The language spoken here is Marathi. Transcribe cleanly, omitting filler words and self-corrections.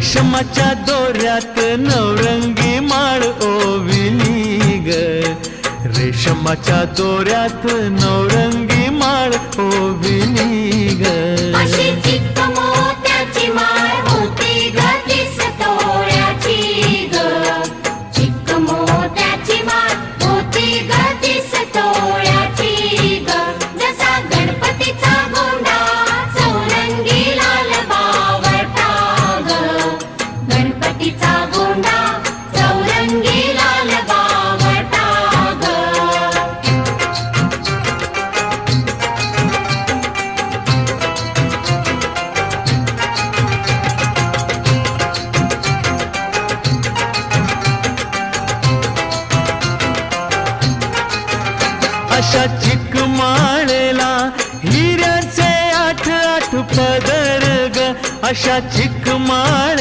रेशमाच्या दोऱ्यात नवरंगी माळ ओविली ग, रेशमाच्या दोऱ्यात नवरंगी माळ ओविली ग. अशी चिक्क मोत्याची माळ होती ग 30 तोळ्याची ग, चिक्क मोत्याची माळ होती ग 30 तोळ्याची ग. जसा गणपतीचा गोंडा चौरंगी लाल बावटा ग, गणपतीचा गोंडा चौरंगी लाल बावटा ग. अशा चिकमाळेला हिऱ्याचे 8 8 पदर ग, अशा चिकमाळे